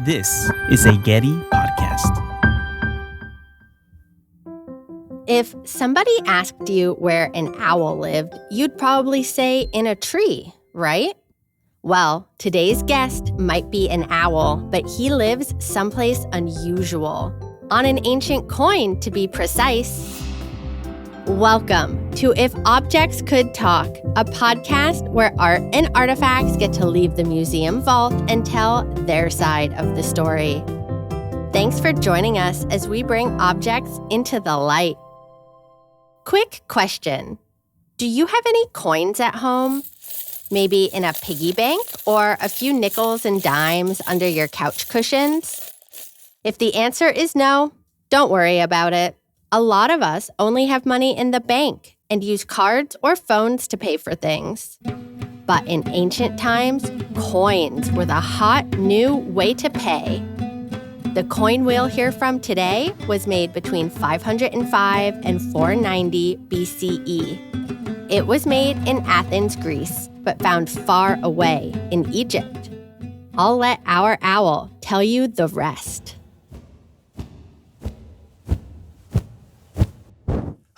This is a Getty podcast. If somebody asked you where an owl lived, you'd probably say in a tree, right? Well, today's guest might be an owl, but he lives someplace unusual. On an ancient coin, to be precise. Welcome to If Objects Could Talk, a podcast where art and artifacts get to leave the museum vault and tell their side of the story. Thanks for joining us as we bring objects into the light. Quick question. Do you have any coins at home? Maybe in a piggy bank or a few nickels and dimes under your couch cushions? If the answer is no, don't worry about it. A lot of us only have money in the bank and use cards or phones to pay for things. But in ancient times, coins were the hot new way to pay. The coin we'll hear from today was made between 505 and 490 BCE. It was made in Athens, Greece, but found far away in Egypt. I'll let our owl tell you the rest.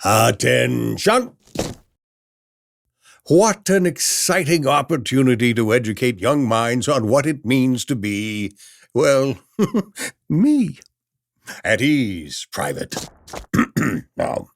Attention! What an exciting opportunity to educate young minds on what it means to be, well, me. At ease, Private. Now,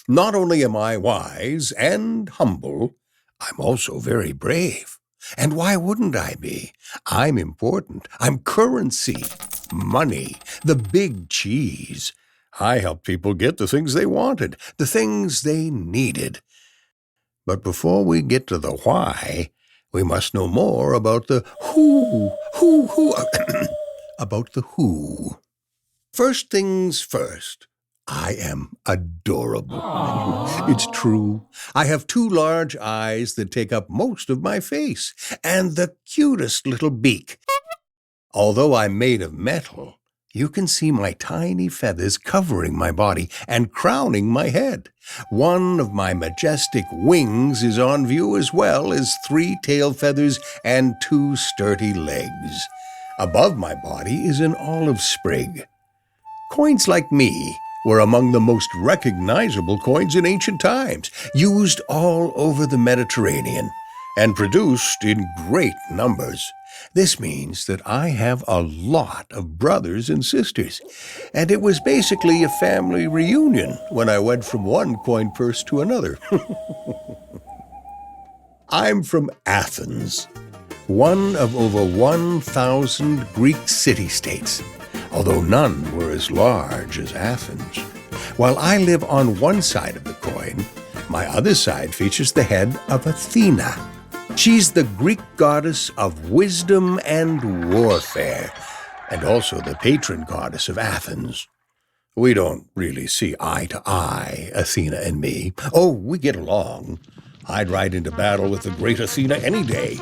not only am I wise and humble, I'm also very brave. And why wouldn't I be? I'm important. I'm currency, money, the big cheese. I helped people get the things they wanted, the things they needed. But before we get to the why, we must know more about the who, about the who. First things first, I am adorable. It's true. I have two large eyes that take up most of my face, and the cutest little beak. Although I'm made of metal, you can see my tiny feathers covering my body and crowning my head. One of my majestic wings is on view as well as 3 tail feathers and 2 sturdy legs. Above my body is an olive sprig. Coins like me were among the most recognizable coins in ancient times, used all over the Mediterranean, and produced in great numbers. This means that I have a lot of brothers and sisters, and it was basically a family reunion when I went from one coin purse to another. I'm from Athens, one of over 1,000 Greek city-states, although none were as large as Athens. While I live on one side of the coin, my other side features the head of Athena. She's the Greek goddess of wisdom and warfare, and also the patron goddess of Athens. We don't really see eye to eye, Athena and me. Oh, we get along. I'd ride into battle with the great Athena any day.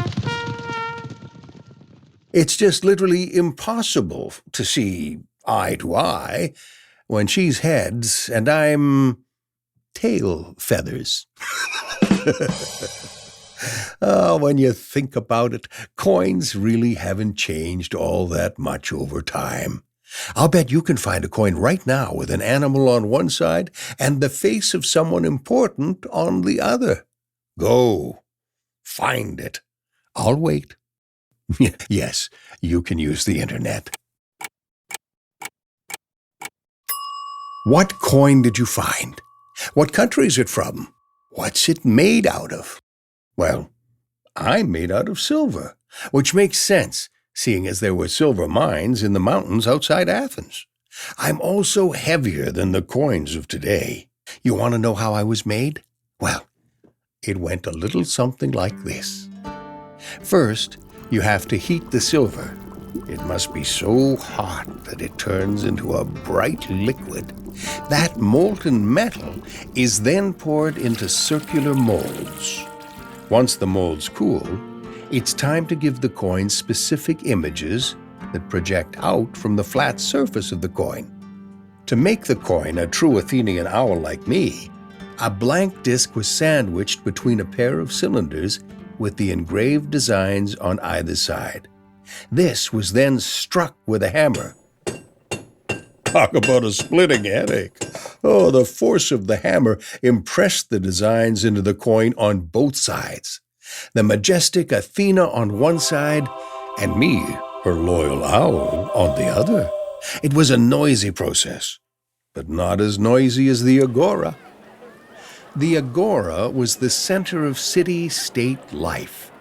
It's just literally impossible to see eye to eye when she's heads and I'm tail feathers. When you think about it, coins really haven't changed all that much over time. I'll bet you can find a coin right now with an animal on one side and the face of someone important on the other. Go. Find it. I'll wait. Yes, you can use the internet. What coin did you find? What country is it from? What's it made out of? Well, I'm made out of silver, which makes sense, seeing as there were silver mines in the mountains outside Athens. I'm also heavier than the coins of today. You want to know how I was made? Well, it went a little something like this. First, you have to heat the silver. It must be so hot that it turns into a bright liquid. That molten metal is then poured into circular molds. Once the molds cool, it's time to give the coin specific images that project out from the flat surface of the coin. To make the coin a true Athenian owl like me, a blank disc was sandwiched between a pair of cylinders with the engraved designs on either side. This was then struck with a hammer. Talk about a splitting headache. Oh, the force of the hammer impressed the designs into the coin on both sides. The majestic Athena on one side, and me, her loyal owl, on the other. It was a noisy process, but not as noisy as the agora. The agora was the center of city-state life.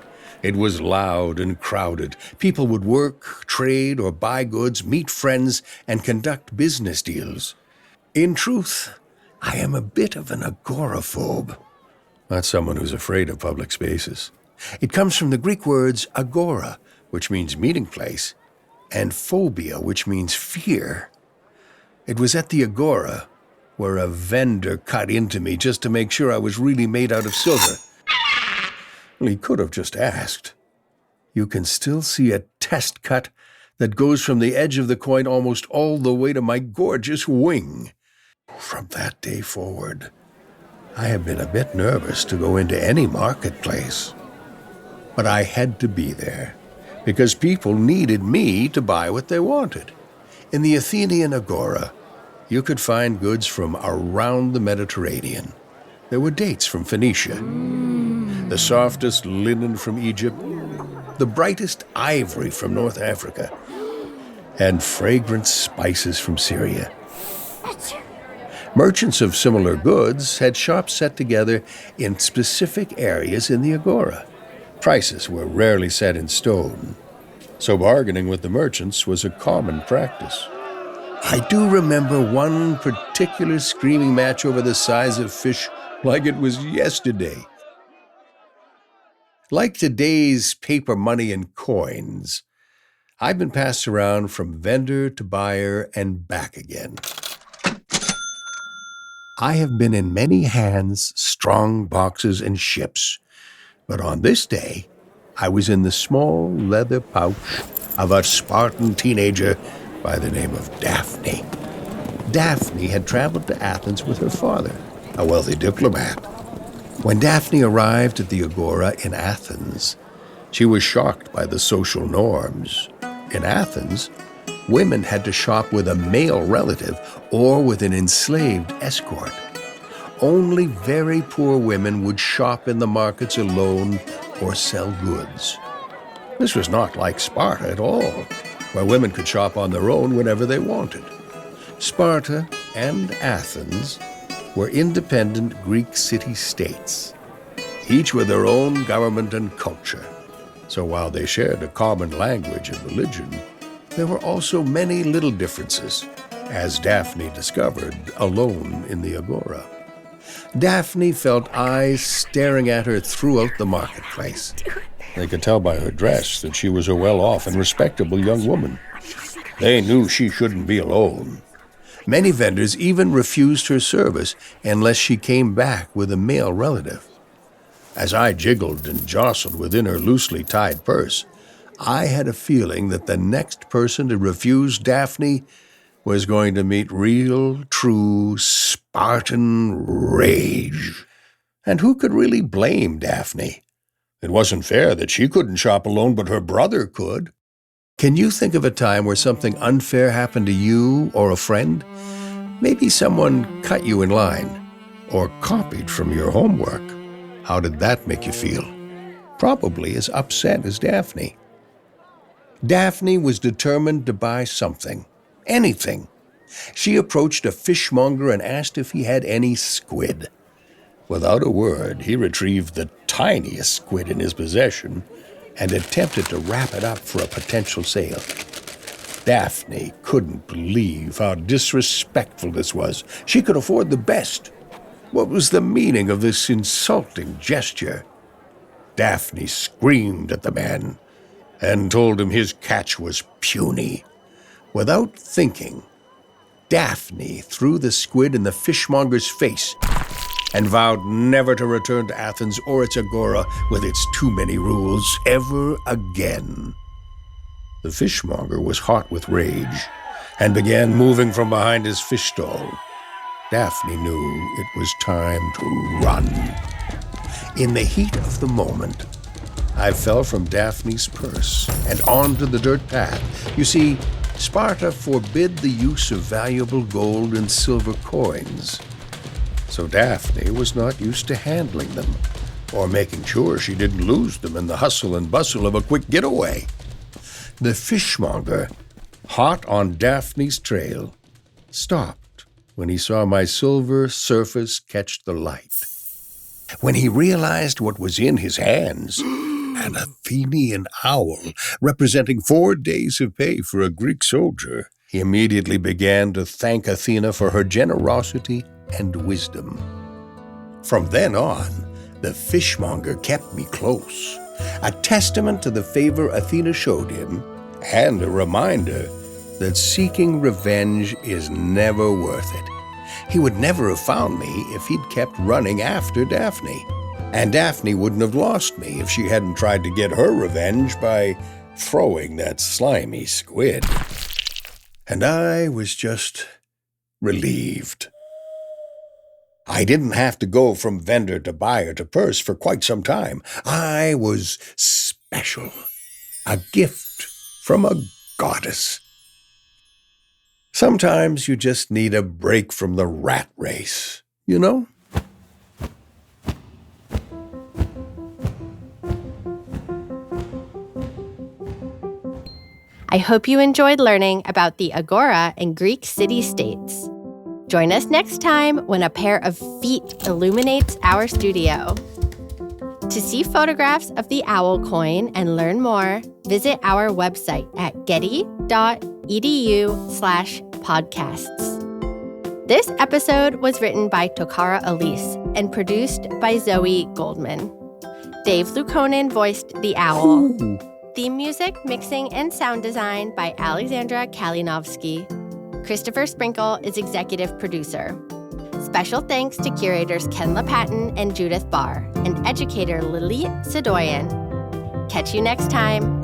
It was loud and crowded. People would work, trade, or buy goods, meet friends, and conduct business deals. In truth, I am a bit of an agoraphobe. Not someone who's afraid of public spaces. It comes from the Greek words agora, which means meeting place, and phobia, which means fear. It was at the agora where a vendor cut into me just to make sure I was really made out of silver. Well, he could have just asked. You can still see a test cut that goes from the edge of the coin almost all the way to my gorgeous wing. From that day forward, I have been a bit nervous to go into any marketplace. But I had to be there, because people needed me to buy what they wanted. In the Athenian agora, you could find goods from around the Mediterranean. There were dates from Phoenicia, the softest linen from Egypt, the brightest ivory from North Africa, and fragrant spices from Syria. Merchants of similar goods had shops set together in specific areas in the agora. Prices were rarely set in stone, so bargaining with the merchants was a common practice. I do remember one particular screaming match over the size of fish like it was yesterday. Like today's paper money and coins, I've been passed around from vendor to buyer and back again. I have been in many hands, strong boxes, and ships, but on this day, I was in the small leather pouch of a Spartan teenager by the name of Daphne. Daphne had traveled to Athens with her father, a wealthy diplomat. When Daphne arrived at the agora in Athens, she was shocked by the social norms. In Athens, women had to shop with a male relative or with an enslaved escort. Only very poor women would shop in the markets alone or sell goods. This was not like Sparta at all, where women could shop on their own whenever they wanted. Sparta and Athens were independent Greek city-states, each with their own government and culture. So while they shared a common language and religion, there were also many little differences, as Daphne discovered alone in the agora. Daphne felt eyes staring at her throughout the marketplace. They could tell by her dress that she was a well-off and respectable young woman. They knew she shouldn't be alone. Many vendors even refused her service unless she came back with a male relative. As I jiggled and jostled within her loosely tied purse, I had a feeling that the next person to refuse Daphne was going to meet real, true Spartan rage. And who could really blame Daphne? It wasn't fair that she couldn't shop alone, but her brother could. Can you think of a time where something unfair happened to you or a friend? Maybe someone cut you in line or copied from your homework. How did that make you feel? Probably as upset as Daphne. Daphne was determined to buy something, anything. She approached a fishmonger and asked if he had any squid. Without a word, he retrieved the tiniest squid in his possession and attempted to wrap it up for a potential sale. Daphne couldn't believe how disrespectful this was. She could afford the best. What was the meaning of this insulting gesture? Daphne screamed at the man and told him his catch was puny. Without thinking, Daphne threw the squid in the fishmonger's face and vowed never to return to Athens or its agora with its too many rules ever again. The fishmonger was hot with rage and began moving from behind his fish stall. Daphne knew it was time to run. In the heat of the moment, I fell from Daphne's purse and onto the dirt path. You see, Sparta forbid the use of valuable gold and silver coins. So Daphne was not used to handling them, or making sure she didn't lose them in the hustle and bustle of a quick getaway. The fishmonger, hot on Daphne's trail, stopped when he saw my silver surface catch the light. When he realized what was in his hands, an Athenian owl representing 4 days of pay for a Greek soldier, he immediately began to thank Athena for her generosity and wisdom. From then on, the fishmonger kept me close, a testament to the favor Athena showed him, and a reminder that seeking revenge is never worth it. He would never have found me if he'd kept running after Daphne, and Daphne wouldn't have lost me if she hadn't tried to get her revenge by throwing that slimy squid. And I was just relieved. I didn't have to go from vendor to buyer to purse for quite some time. I was special, a gift from a goddess. Sometimes you just need a break from the rat race, you know? I hope you enjoyed learning about the agora and Greek city-states. Join us next time when a pair of feet illuminates our studio. To see photographs of the owl coin and learn more, visit our website at getty.edu/podcasts. This episode was written by Tokara Elise and produced by Zoe Goldman. Dave Lukonen voiced the owl. Theme music, mixing, and sound design by Alexandra Kalinowski. Christopher Sprinkle is executive producer. Special thanks to curators Ken LaPatin and Judith Barr, and educator Lilit Sadoyan. Catch you next time.